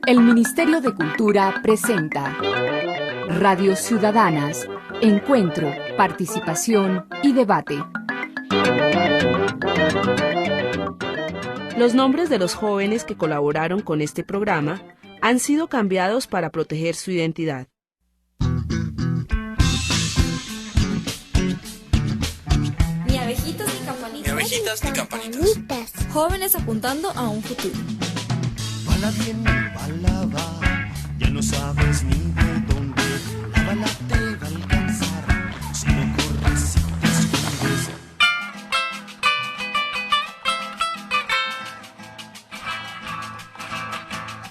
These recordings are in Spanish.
El Ministerio de Cultura presenta Radios Ciudadanas, encuentro, participación y debate. Los nombres de los jóvenes que colaboraron con este programa han sido cambiados para proteger su identidad. Ni abejitas ni campanitas. Ni abejitas ni campanitas. Jóvenes apuntando a un futuro. Bala bien, bala va, ya no sabes ni de dónde la bala te va a alcanzar, si no corres, si te escondes.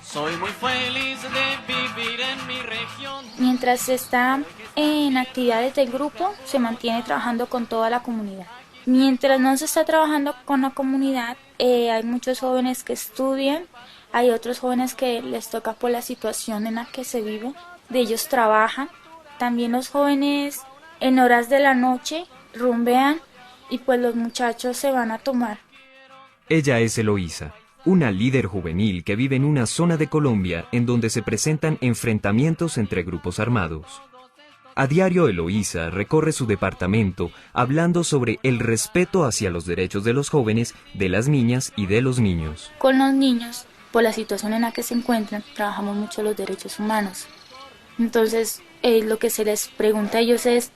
Soy muy feliz de vivir en mi región. Mientras se está en actividades del grupo, se mantiene trabajando con toda la comunidad. Mientras no se está trabajando con la comunidad, hay muchos jóvenes que estudian, hay otros jóvenes que les toca por la situación en la que se vive, de ellos trabajan. También los jóvenes en horas de la noche rumbean y pues los muchachos se van a tomar. Ella es Eloísa, una líder juvenil que vive en una zona de Colombia en donde se presentan enfrentamientos entre grupos armados. A diario Eloísa recorre su departamento hablando sobre el respeto hacia los derechos de los jóvenes, de las niñas y de los niños. Con los niños, por la situación en la que se encuentran, trabajamos mucho los derechos humanos. Entonces, lo que se les pregunta a ellos es,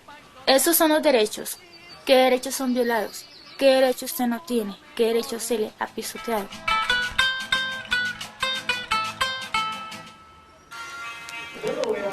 esos son los derechos, ¿qué derechos son violados? ¿Qué derechos usted no tiene? ¿Qué derechos se le ha pisoteado?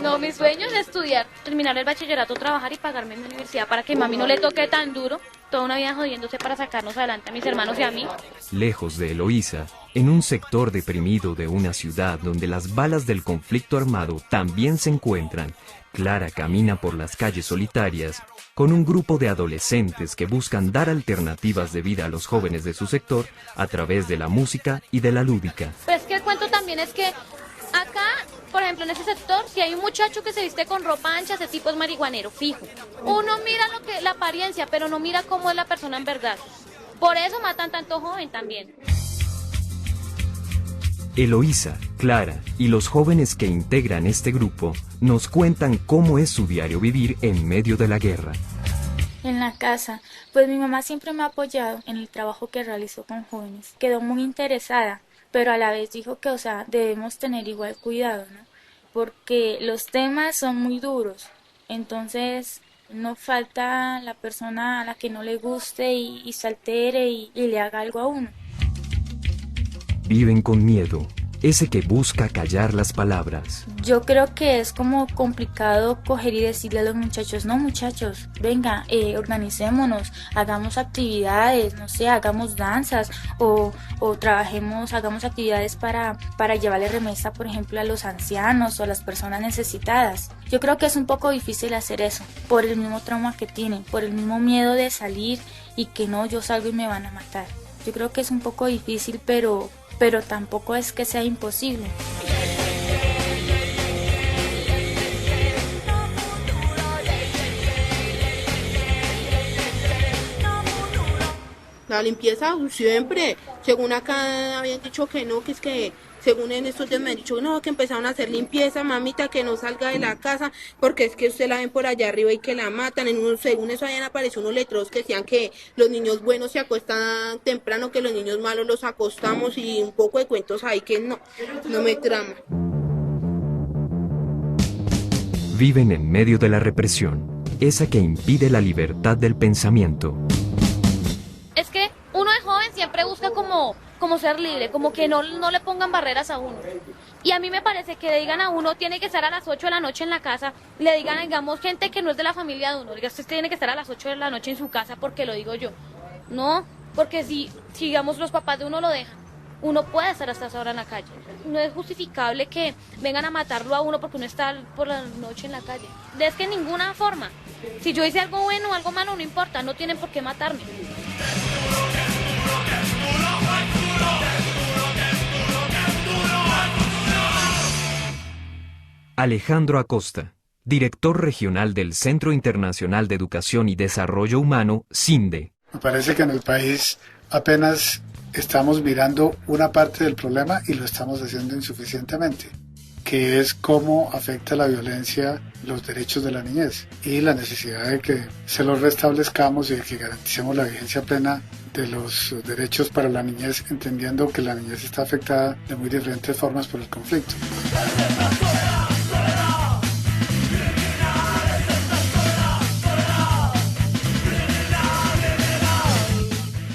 No, mi sueño es estudiar, terminar el bachillerato, trabajar y pagarme mi universidad para que mami no le toque tan duro, toda una vida jodiéndose para sacarnos adelante a mis hermanos y a mí. Lejos de Eloísa, en un sector deprimido de una ciudad donde las balas del conflicto armado también se encuentran, Clara camina por las calles solitarias con un grupo de adolescentes que buscan dar alternativas de vida a los jóvenes de su sector a través de la música y de la lúdica. Pero es que el cuento también es que acá, por ejemplo, en ese sector, si hay un muchacho que se viste con ropa ancha, ese tipo es marihuanero, fijo. Uno mira la apariencia, pero no mira cómo es la persona en verdad. Por eso matan tanto joven también. Eloísa, Clara y los jóvenes que integran este grupo nos cuentan cómo es su diario vivir en medio de la guerra. En la casa, pues mi mamá siempre me ha apoyado en el trabajo que realizó con jóvenes. Quedó muy interesada, pero a la vez dijo que, debemos tener igual cuidado, ¿no? Porque los temas son muy duros, entonces no falta la persona a la que no le guste y se altere y le haga algo a uno. Viven con miedo, ese que busca callar las palabras. Yo creo que es como complicado coger y decirle a los muchachos, no muchachos, venga, organicémonos, hagamos actividades, no sé, hagamos danzas o trabajemos, hagamos actividades para llevarle remesa, por ejemplo, a los ancianos o a las personas necesitadas. Yo creo que es un poco difícil hacer eso, por el mismo trauma que tienen, por el mismo miedo de salir y que no, yo salgo y me van a matar. Yo creo que es un poco difícil, pero tampoco es que sea imposible. La limpieza siempre, según acá habían dicho que no, que es que según en estos días me han dicho no, que empezaron a hacer limpieza, mamita, que no salga de la casa, porque es que usted la ven por allá arriba y que la matan. Según eso habían aparecido unos letreros que decían que los niños buenos se acuestan temprano, que los niños malos los acostamos y un poco de cuentos ahí que no me trama. Viven en medio de la represión, esa que impide la libertad del pensamiento. Es que uno de joven siempre busca como ser libre, como que no le pongan barreras a uno. Y a mí me parece que le digan a uno, tiene que estar a las 8 de la noche en la casa, le digan, digamos, gente que no es de la familia de uno, diga, usted tiene que estar a las 8 de la noche en su casa porque lo digo yo. No, porque si digamos, los papás de uno lo dejan, uno puede estar hasta esa hora en la calle. No es justificable que vengan a matarlo a uno porque uno está por la noche en la calle. Es que en ninguna forma. Si yo hice algo bueno o algo malo, no importa, no tienen por qué matarme. Alejandro Acosta, director regional del Centro Internacional de Educación y Desarrollo Humano, CINDE. Me parece que en el país apenas estamos mirando una parte del problema y lo estamos haciendo insuficientemente, que es cómo afecta la violencia los derechos de la niñez y la necesidad de que se los restablezcamos y de que garanticemos la vigencia plena de los derechos para la niñez, entendiendo que la niñez está afectada de muy diferentes formas por el conflicto.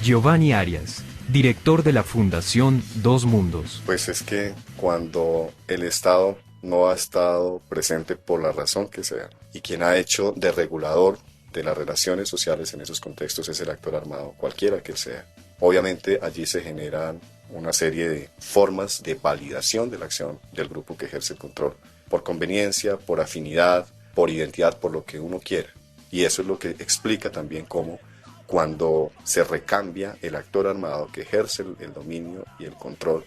Giovanni Arias, director de la Fundación Dos Mundos. Pues es que cuando el Estado no ha estado presente por la razón que sea, y quien ha hecho de regulador de las relaciones sociales en esos contextos es el actor armado, cualquiera que sea. Obviamente allí se generan una serie de formas de validación de la acción del grupo que ejerce el control, por conveniencia, por afinidad, por identidad, por lo que uno quiera. Y eso es lo que explica también cómo cuando se recambia el actor armado que ejerce el dominio y el control,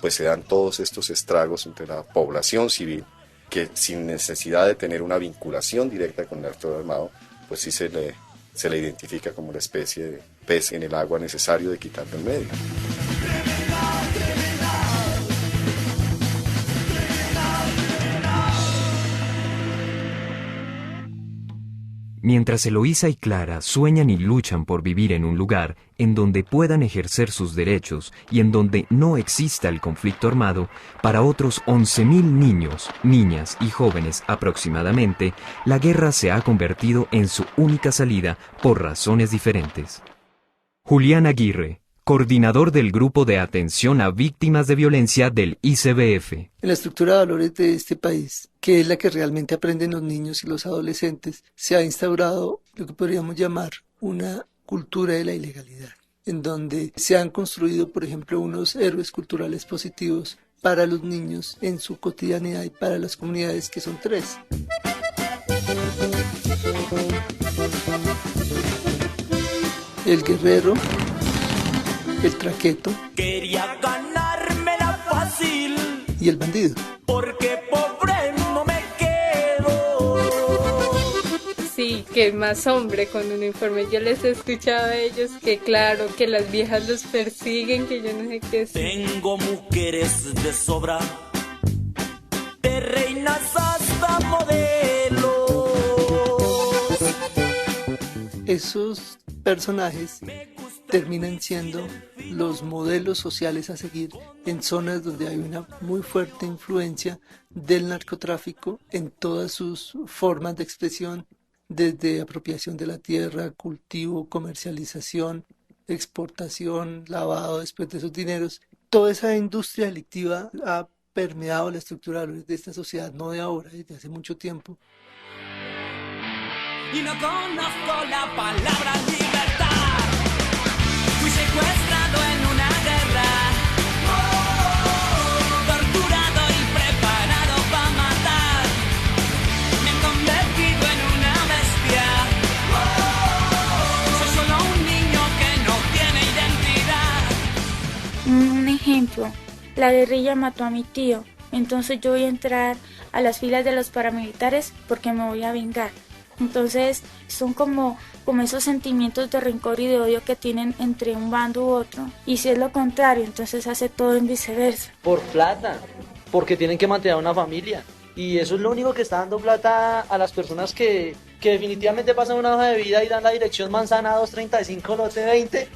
pues se dan todos estos estragos entre la población civil, que sin necesidad de tener una vinculación directa con el actor armado, pues sí se le identifica como una especie de pez en el agua necesario de quitarlo en medio. Mientras Eloísa y Clara sueñan y luchan por vivir en un lugar en donde puedan ejercer sus derechos y en donde no exista el conflicto armado, para otros 11.000 niños, niñas y jóvenes aproximadamente, la guerra se ha convertido en su única salida por razones diferentes. Julián Aguirre, coordinador del Grupo de Atención a Víctimas de Violencia del ICBF. En la estructura de valores de este país, que es la que realmente aprenden los niños y los adolescentes, se ha instaurado lo que podríamos llamar una cultura de la ilegalidad, en donde se han construido, por ejemplo, unos héroes culturales positivos para los niños en su cotidianidad y para las comunidades, que son 3. El guerrero, el traqueto, quería ganármela fácil, y el bandido. Porque pobre no me quedo. Sí, que es más hombre con uniforme. Yo les he escuchado a ellos que claro, que las viejas los persiguen, que yo no sé qué es. Tengo mujeres de sobra, de reinas hasta modelos. Esos personajes terminan siendo los modelos sociales a seguir en zonas donde hay una muy fuerte influencia del narcotráfico en todas sus formas de expresión, desde apropiación de la tierra, cultivo, comercialización, exportación, lavado después de esos dineros. Toda esa industria delictiva ha permeado la estructura de esta sociedad, no de ahora, desde hace mucho tiempo. Y no conozco la palabra libertad. Fui secuestrado en una guerra, torturado y preparado para matar. Me he convertido en una bestia. Soy solo un niño que no tiene identidad. Un ejemplo, la guerrilla mató a mi tío, entonces yo voy a entrar a las filas de los paramilitares porque me voy a vengar. Entonces son como esos sentimientos de rencor y de odio que tienen entre un bando u otro. Y si es lo contrario, entonces hace todo en viceversa. Por plata, porque tienen que mantener a una familia. Y eso es lo único que está dando plata a las personas que definitivamente pasan una hoja de vida y dan la dirección Manzana 235, lote 20.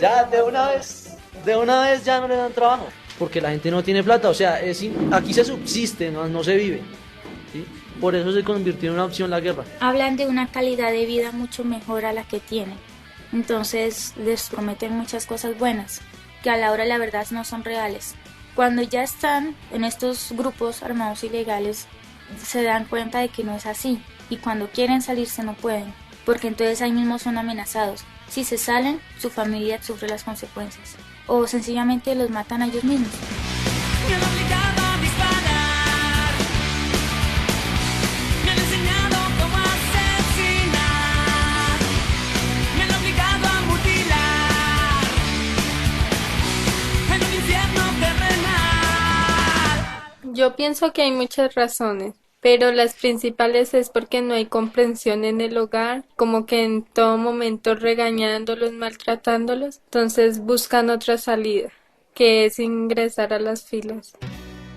Ya, de una vez ya no le dan trabajo. Porque la gente no tiene plata, o sea, aquí se subsiste, no se vive. ¿Sí? Por eso se convirtió en una opción la guerra. Hablan de una calidad de vida mucho mejor a la que tienen. Entonces les prometen muchas cosas buenas, que a la hora de la verdad no son reales. Cuando ya están en estos grupos armados ilegales, se dan cuenta de que no es así. Y cuando quieren salirse no pueden, porque entonces ahí mismo son amenazados. Si se salen, su familia sufre las consecuencias. O sencillamente los matan a ellos mismos. Yo pienso que hay muchas razones. pero las principales es porque no hay comprensión en el hogar, como que en todo momento regañándolos, maltratándolos, entonces buscan otra salida, que es ingresar a las filas.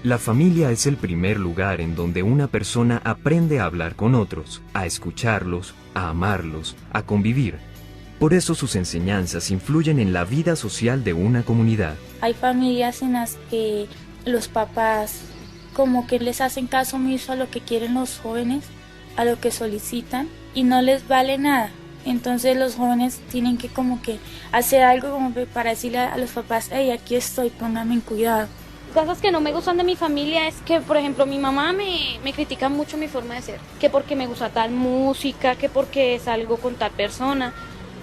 La familia es el primer lugar en donde una persona aprende a hablar con otros, a escucharlos, a amarlos, a convivir. Por eso sus enseñanzas influyen en la vida social de una comunidad. Hay familias en las que los papás como que les hacen caso omiso a lo que quieren los jóvenes, a lo que solicitan, y no les vale nada. Entonces los jóvenes tienen que como que hacer algo como para decirle a los papás, hey, aquí estoy, póngame en cuidado. Cosas que no me gustan de mi familia es que, por ejemplo, mi mamá me critica mucho mi forma de ser, que porque me gusta tal música, que porque salgo con tal persona,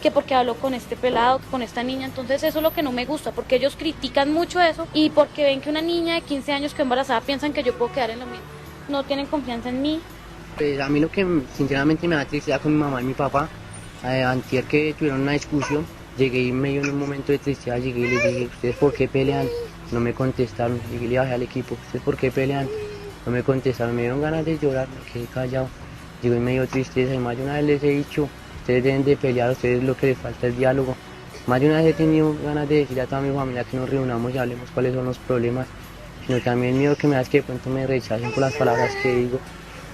que porque hablo con este pelado, con esta niña. Entonces eso es lo que no me gusta, porque ellos critican mucho eso y porque ven que una niña de 15 años que embarazada piensan que yo puedo quedar en lo mismo. No tienen confianza en mí. Pues a mí lo que sinceramente me da tristeza con mi mamá y mi papá, antier que tuvieron una discusión, llegué y medio en un momento de tristeza, llegué y les dije, ¿ustedes por qué pelean? No me contestaron, llegué y le bajé al equipo, ¿ustedes por qué pelean? No me contestaron, me dieron ganas de llorar, me quedé callado, llegué y medio tristeza, y más de una vez les he dicho, ustedes deben de pelear, a ustedes lo que les falta es diálogo. Más de una vez he tenido ganas de decirle a toda mi familia que nos reunamos y hablemos cuáles son los problemas, sino también el miedo que me da es que de pronto me rechacen por las palabras que digo.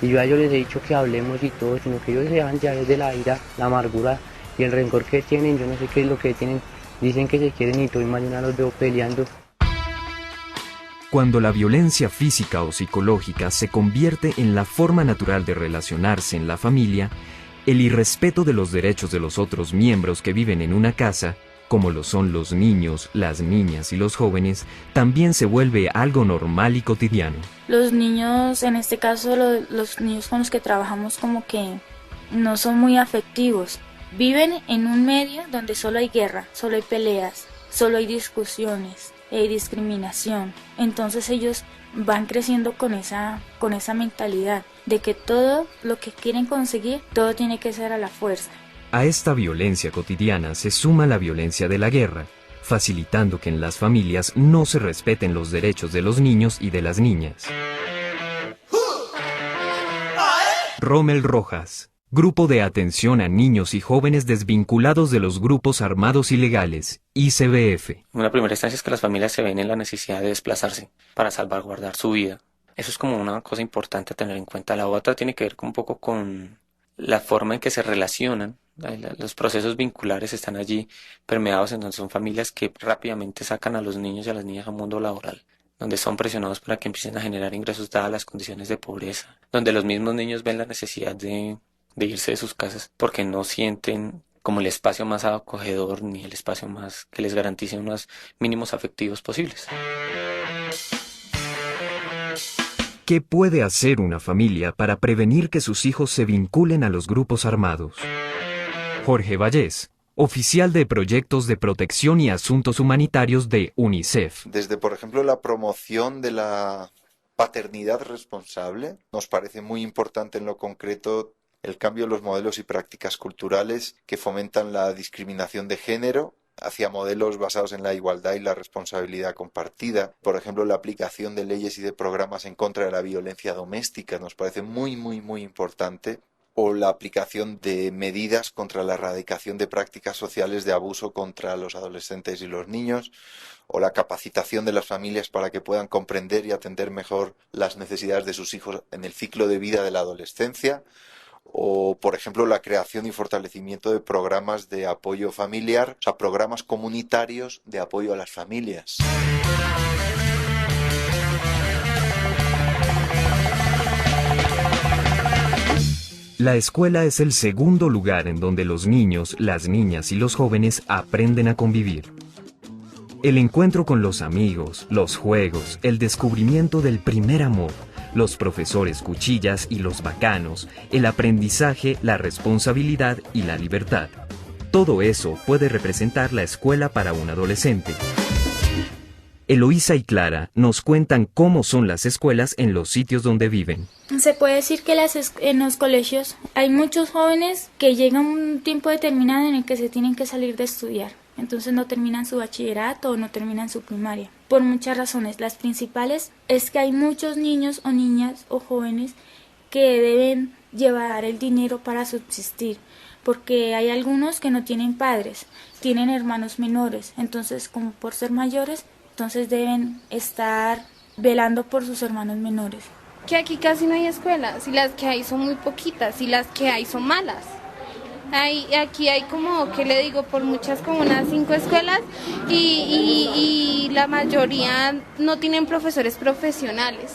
Y yo a ellos les he dicho que hablemos y todo, sino que ellos se dejan ya desde la ira, la amargura y el rencor que tienen, yo no sé qué es lo que tienen, dicen que se quieren y todo, y más de una los veo peleando. Cuando la violencia física o psicológica se convierte en la forma natural de relacionarse en la familia, el irrespeto de los derechos de los otros miembros que viven en una casa, como lo son los niños, las niñas y los jóvenes, también se vuelve algo normal y cotidiano. Los niños, en este caso los niños con los que trabajamos como que no son muy afectivos. Viven en un medio donde solo hay guerra, solo hay peleas, solo hay discusiones, hay discriminación. Entonces ellos van creciendo con esa mentalidad de que todo lo que quieren conseguir, todo tiene que ser a la fuerza. A esta violencia cotidiana se suma la violencia de la guerra, facilitando que en las familias no se respeten los derechos de los niños y de las niñas. Rommel Rojas, Grupo de Atención a Niños y Jóvenes Desvinculados de los Grupos Armados Ilegales, ICBF. Una primera instancia es que las familias se ven en la necesidad de desplazarse para salvaguardar su vida. Eso es como una cosa importante a tener en cuenta. La otra tiene que ver un poco con la forma en que se relacionan. Los procesos vinculares están allí permeados, en donde son familias que rápidamente sacan a los niños y a las niñas al mundo laboral, donde son presionados para que empiecen a generar ingresos dadas las condiciones de pobreza, donde los mismos niños ven la necesidad de irse de sus casas porque no sienten como el espacio más acogedor ni el espacio más que les garantice unos mínimos afectivos posibles. ¿Qué puede hacer una familia para prevenir que sus hijos se vinculen a los grupos armados? Jorge Vallés, oficial de Proyectos de Protección y Asuntos Humanitarios de UNICEF. Desde, por ejemplo, la promoción de la paternidad responsable, nos parece muy importante en lo concreto el cambio de los modelos y prácticas culturales que fomentan la discriminación de género hacia modelos basados en la igualdad y la responsabilidad compartida. Por ejemplo, la aplicación de leyes y de programas en contra de la violencia doméstica nos parece muy importante, o la aplicación de medidas contra la erradicación de prácticas sociales de abuso contra los adolescentes y los niños, o la capacitación de las familias para que puedan comprender y atender mejor las necesidades de sus hijos en el ciclo de vida de la adolescencia, o, por ejemplo, la creación y fortalecimiento de programas de apoyo familiar, o sea, programas comunitarios de apoyo a las familias. La escuela es el segundo lugar en donde los niños, las niñas y los jóvenes aprenden a convivir. El encuentro con los amigos, los juegos, el descubrimiento del primer amor, los profesores cuchillas y los bacanos, el aprendizaje, la responsabilidad y la libertad. Todo eso puede representar la escuela para un adolescente. Eloísa y Clara nos cuentan cómo son las escuelas en los sitios donde viven. Se puede decir que en los colegios hay muchos jóvenes que llegan a un tiempo determinado en el que se tienen que salir de estudiar. Entonces no terminan su bachillerato o no terminan su primaria. Por muchas razones. Las principales es que hay muchos niños o niñas o jóvenes que deben llevar el dinero para subsistir, porque hay algunos que no tienen padres, tienen hermanos menores, entonces como por ser mayores, entonces deben estar velando por sus hermanos menores. Que aquí casi no hay escuelas, y las que hay son muy poquitas, y las que hay son malas. Aquí hay como, que le digo, por muchas como unas 5 escuelas, y la mayoría no tienen profesores profesionales.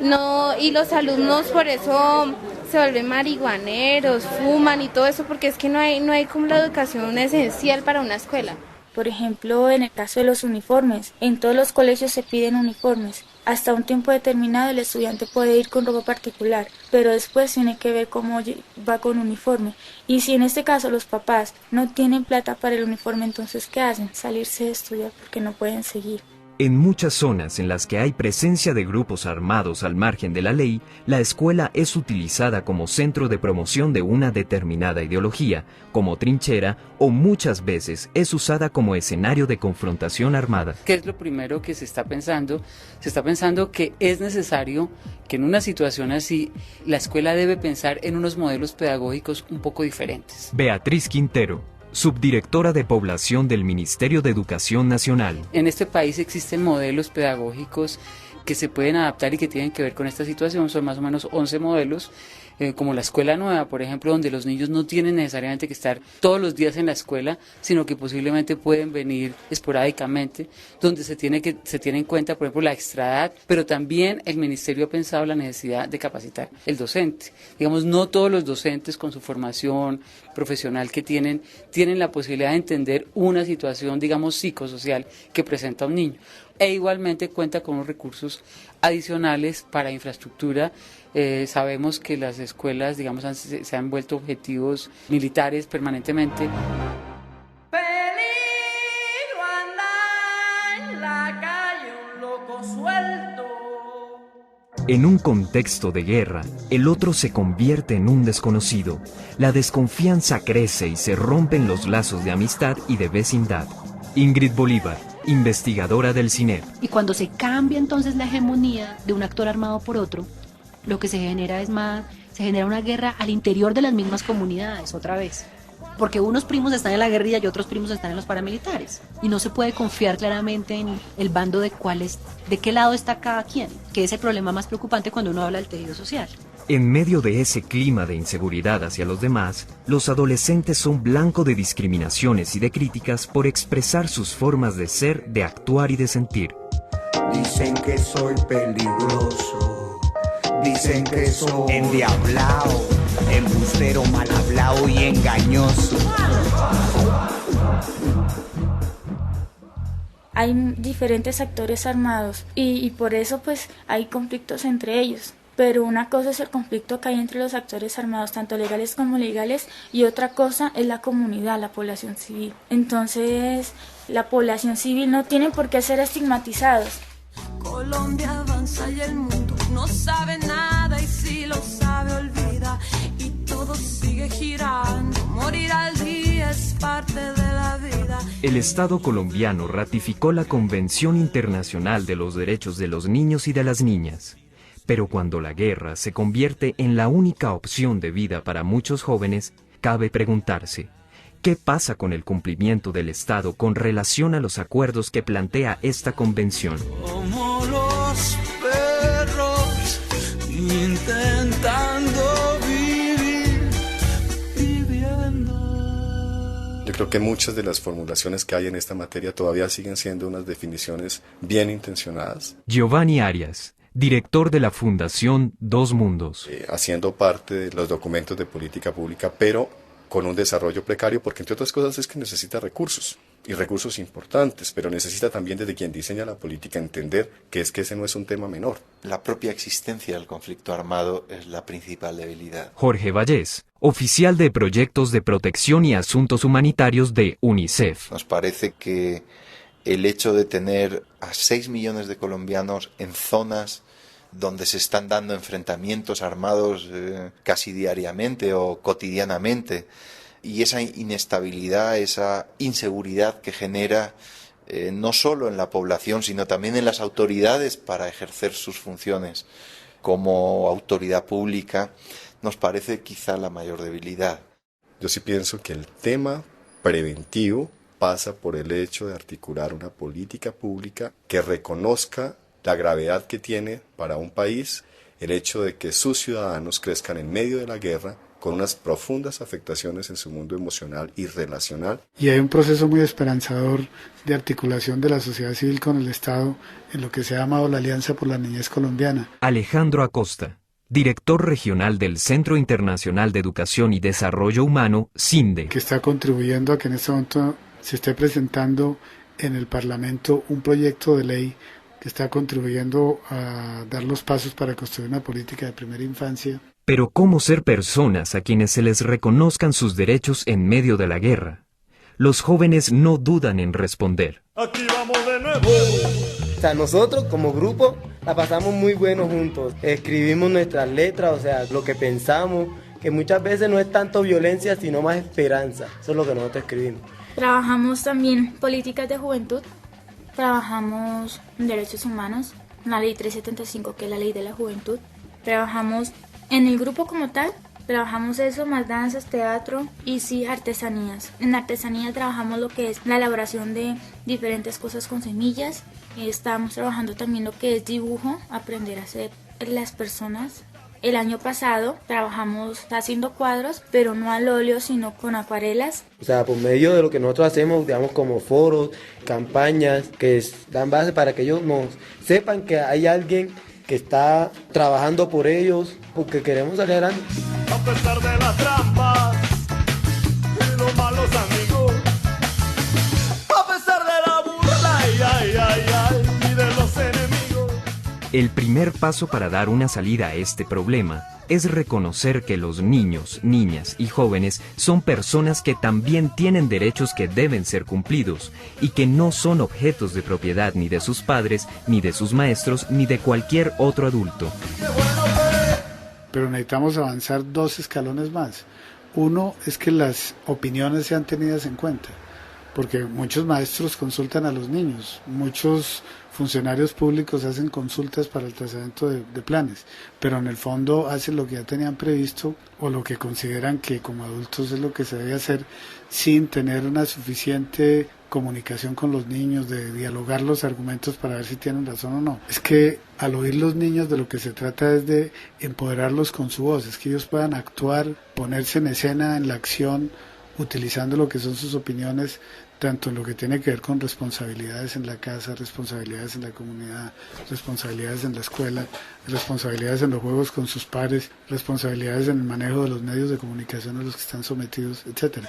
No, y los alumnos por eso se vuelven marihuaneros, fuman y todo eso, porque es que no hay como la educación esencial para una escuela. Por ejemplo, en el caso de los uniformes, en todos los colegios se piden uniformes. Hasta un tiempo determinado el estudiante puede ir con ropa particular, pero después tiene que ver cómo va con uniforme. Y si en este caso los papás no tienen plata para el uniforme, entonces ¿qué hacen? Salirse de estudiar porque no pueden seguir. En muchas zonas en las que hay presencia de grupos armados al margen de la ley, la escuela es utilizada como centro de promoción de una determinada ideología, como trinchera, o muchas veces es usada como escenario de confrontación armada. ¿Qué es lo primero que se está pensando? Se está pensando que es necesario que en una situación así la escuela debe pensar en unos modelos pedagógicos un poco diferentes. Beatriz Quintero, subdirectora de población del Ministerio de Educación Nacional. En este país existen modelos pedagógicos que se pueden adaptar y que tienen que ver con esta situación. Son más o menos 11 modelos, como la escuela nueva, por ejemplo, donde los niños no tienen necesariamente que estar todos los días en la escuela, sino que posiblemente pueden venir esporádicamente, donde se tiene en cuenta, por ejemplo, la extraedad, pero también el Ministerio ha pensado la necesidad de capacitar el docente. Digamos, no todos los docentes con su formación profesional que tienen la posibilidad de entender una situación, digamos, psicosocial que presenta un niño. E igualmente cuenta con unos recursos adicionales para infraestructura. Sabemos que las escuelas, digamos, se han vuelto objetivos militares permanentemente. Peligro andar en la calle, un loco suelto. En un contexto de guerra, el otro se convierte en un desconocido. La desconfianza crece y se rompen los lazos de amistad y de vecindad. Ingrid Bolívar, investigadora del CINEP. Y cuando se cambia entonces la hegemonía de un actor armado por otro, lo que se genera se genera una guerra al interior de las mismas comunidades otra vez. Porque unos primos están en la guerrilla y otros primos están en los paramilitares. Y no se puede confiar claramente en el bando de qué lado está cada quien, que es el problema más preocupante cuando uno habla del tejido social. En medio de ese clima de inseguridad hacia los demás, los adolescentes son blanco de discriminaciones y de críticas por expresar sus formas de ser, de actuar y de sentir. Dicen que soy peligroso, dicen que soy endiablao, embustero, mal hablado y engañoso. Hay diferentes actores armados y por eso pues hay conflictos entre ellos. Pero una cosa es el conflicto que hay entre los actores armados, tanto legales como ilegales, y otra cosa es la comunidad, la población civil. Entonces, la población civil no tiene por qué ser estigmatizados. Colombia avanza y el mundo no sabe nada, y si lo sabe olvida, y todo sigue girando. Morir al día es parte de la vida. El Estado colombiano ratificó la Convención Internacional de los Derechos de los Niños y de las Niñas. Pero cuando la guerra se convierte en la única opción de vida para muchos jóvenes, cabe preguntarse, ¿qué pasa con el cumplimiento del Estado con relación a los acuerdos que plantea esta convención? Como los perros intentando vivir, viviendo. Yo creo que muchas de las formulaciones que hay en esta materia todavía siguen siendo unas definiciones bien intencionadas. Giovanni Arias, director de la Fundación Dos Mundos. Haciendo parte de los documentos de política pública, pero con un desarrollo precario, porque entre otras cosas es que necesita recursos, y recursos importantes, pero necesita también desde quien diseña la política entender que ese no es un tema menor. La propia existencia del conflicto armado es la principal debilidad. Jorge Vallés, oficial de Proyectos de Protección y Asuntos Humanitarios de UNICEF. Nos parece que el hecho de tener a 6 millones de colombianos en zonas donde se están dando enfrentamientos armados casi diariamente o cotidianamente, y esa inestabilidad, esa inseguridad que genera no solo en la población, sino también en las autoridades para ejercer sus funciones, como autoridad pública, nos parece quizá la mayor debilidad. Yo sí pienso que el tema preventivo pasa por el hecho de articular una política pública que reconozca la gravedad que tiene para un país el hecho de que sus ciudadanos crezcan en medio de la guerra con unas profundas afectaciones en su mundo emocional y relacional. Y hay un proceso muy esperanzador de articulación de la sociedad civil con el Estado en lo que se ha llamado la Alianza por la Niñez Colombiana. Alejandro Acosta, director regional del Centro Internacional de Educación y Desarrollo Humano, CINDE. Que está contribuyendo a que en este momento se esté presentando en el Parlamento un proyecto de ley que está contribuyendo a dar los pasos para construir una política de primera infancia. Pero ¿cómo ser personas a quienes se les reconozcan sus derechos en medio de la guerra? Los jóvenes no dudan en responder. Aquí vamos de nuevo. O sea, nosotros como grupo la pasamos muy bueno juntos. Escribimos nuestras letras, o sea, lo que pensamos, que muchas veces no es tanto violencia, sino más esperanza. Eso es lo que nosotros escribimos. Trabajamos también políticas de juventud, trabajamos en derechos humanos, la ley 375, que es la ley de la juventud. Trabajamos en el grupo como tal, trabajamos eso, más danzas, teatro y sí, artesanías. En artesanía trabajamos lo que es la elaboración de diferentes cosas con semillas. Estamos trabajando también lo que es dibujo, aprender a hacer las personas. El año pasado trabajamos haciendo cuadros, pero no al óleo, sino con acuarelas. O sea, por medio de lo que nosotros hacemos, digamos, como foros, campañas, que dan base para que ellos nos sepan que hay alguien que está trabajando por ellos, porque queremos salir adelante. A pesar de las trampas y los malos amigos, a pesar de la burla y de los enemigos. El primer paso para dar una salida a este problema es reconocer que los niños, niñas y jóvenes son personas que también tienen derechos que deben ser cumplidos y que no son objetos de propiedad ni de sus padres, ni de sus maestros, ni de cualquier otro adulto. Pero necesitamos avanzar 2 escalones más. Uno es que las opiniones sean tenidas en cuenta, porque muchos maestros consultan a los niños, muchos funcionarios públicos hacen consultas para el trazamiento de planes, pero en el fondo hacen lo que ya tenían previsto o lo que consideran que como adultos es lo que se debe hacer sin tener una suficiente comunicación con los niños, de dialogar los argumentos para ver si tienen razón o no. Es que al oír los niños de lo que se trata es de empoderarlos con su voz, es que ellos puedan actuar, ponerse en escena en la acción, utilizando lo que son sus opiniones, tanto en lo que tiene que ver con responsabilidades en la casa, responsabilidades en la comunidad, responsabilidades en la escuela, responsabilidades en los juegos con sus pares, responsabilidades en el manejo de los medios de comunicación a los que están sometidos, etc.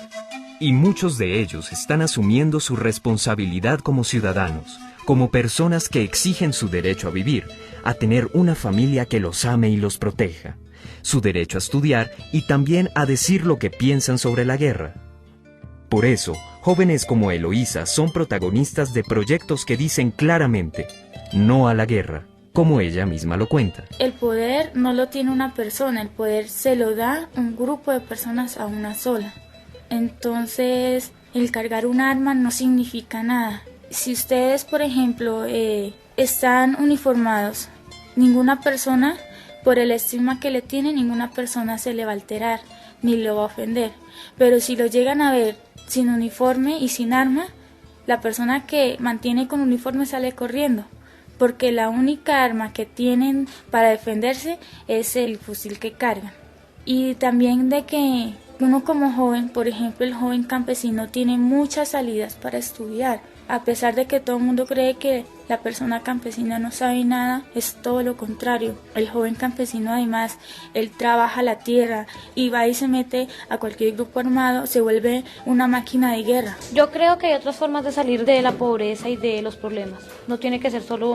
Y muchos de ellos están asumiendo su responsabilidad como ciudadanos, como personas que exigen su derecho a vivir, a tener una familia que los ame y los proteja, su derecho a estudiar y también a decir lo que piensan sobre la guerra. Por eso, jóvenes como Eloísa son protagonistas de proyectos que dicen claramente no a la guerra, como ella misma lo cuenta. El poder no lo tiene una persona, el poder se lo da un grupo de personas a una sola. Entonces, el cargar un arma no significa nada. Si ustedes, por ejemplo, están uniformados, ninguna persona, por el estigma que le tiene, ninguna persona se le va a alterar, ni le va a ofender. Pero si lo llegan a ver sin uniforme y sin arma, la persona que mantiene con uniforme sale corriendo, porque la única arma que tienen para defenderse es el fusil que cargan. Y también de que uno como joven, por ejemplo el joven campesino, tiene muchas salidas para estudiar. A pesar de que todo el mundo cree que la persona campesina no sabe nada, es todo lo contrario. El joven campesino además, él trabaja la tierra y va y se mete a cualquier grupo armado, se vuelve una máquina de guerra. Yo creo que hay otras formas de salir de la pobreza y de los problemas. No tiene que ser solo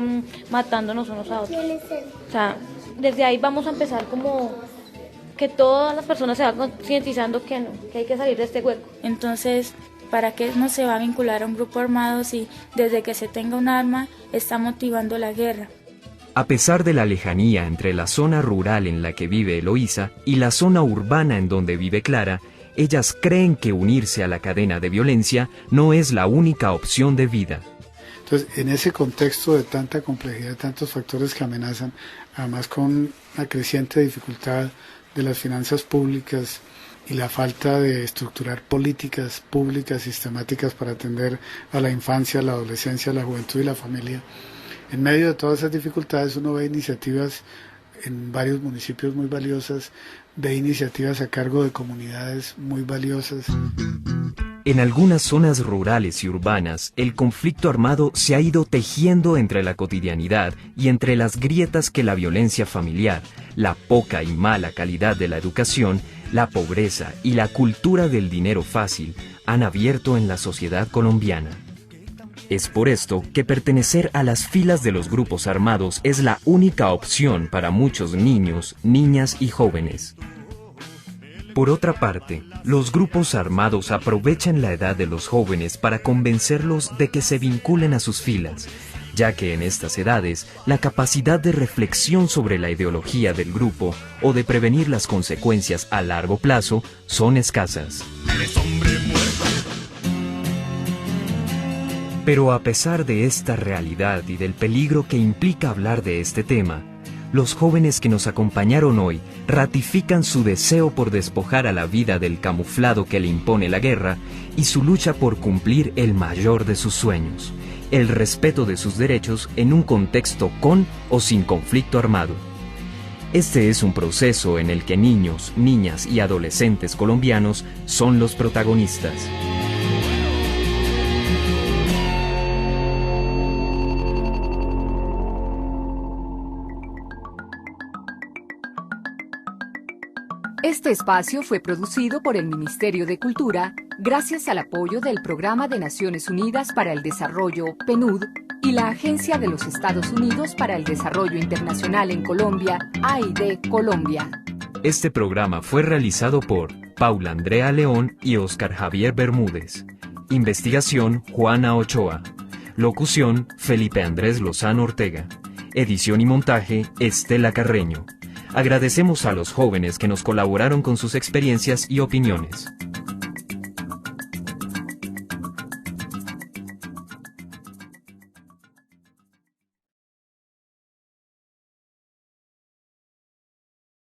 matándonos unos a otros. O sea, desde ahí vamos a empezar como que todas las personas se van concientizando que no, que hay que salir de este hueco. Entonces, ¿para qué no se va a vincular a un grupo armado si desde que se tenga un arma está motivando la guerra? A pesar de la lejanía entre la zona rural en la que vive Eloísa y la zona urbana en donde vive Clara, ellas creen que unirse a la cadena de violencia no es la única opción de vida. Entonces, en ese contexto de tanta complejidad, de tantos factores que amenazan, además con la creciente dificultad de las finanzas públicas y la falta de estructurar políticas públicas sistemáticas para atender a la infancia, la adolescencia, la juventud y la familia, en medio de todas esas dificultades uno ve iniciativas en varios municipios muy valiosas, ve iniciativas a cargo de comunidades muy valiosas. En algunas zonas rurales y urbanas, el conflicto armado se ha ido tejiendo entre la cotidianidad y entre las grietas que la violencia familiar, la poca y mala calidad de la educación, la pobreza y la cultura del dinero fácil han abierto en la sociedad colombiana. Es por esto que pertenecer a las filas de los grupos armados es la única opción para muchos niños, niñas y jóvenes. Por otra parte, los grupos armados aprovechan la edad de los jóvenes para convencerlos de que se vinculen a sus filas, ya que en estas edades la capacidad de reflexión sobre la ideología del grupo o de prevenir las consecuencias a largo plazo son escasas. Pero a pesar de esta realidad y del peligro que implica hablar de este tema, los jóvenes que nos acompañaron hoy ratifican su deseo por despojar a la vida del camuflado que le impone la guerra y su lucha por cumplir el mayor de sus sueños, el respeto de sus derechos en un contexto con o sin conflicto armado. Este es un proceso en el que niños, niñas y adolescentes colombianos son los protagonistas. Este espacio fue producido por el Ministerio de Cultura gracias al apoyo del Programa de Naciones Unidas para el Desarrollo, PNUD, y la Agencia de los Estados Unidos para el Desarrollo Internacional en Colombia, AID Colombia. Este programa fue realizado por Paula Andrea León y Oscar Javier Bermúdez. Investigación, Juana Ochoa. Locución, Felipe Andrés Lozano Ortega. Edición y montaje, Estela Carreño. Agradecemos a los jóvenes que nos colaboraron con sus experiencias y opiniones.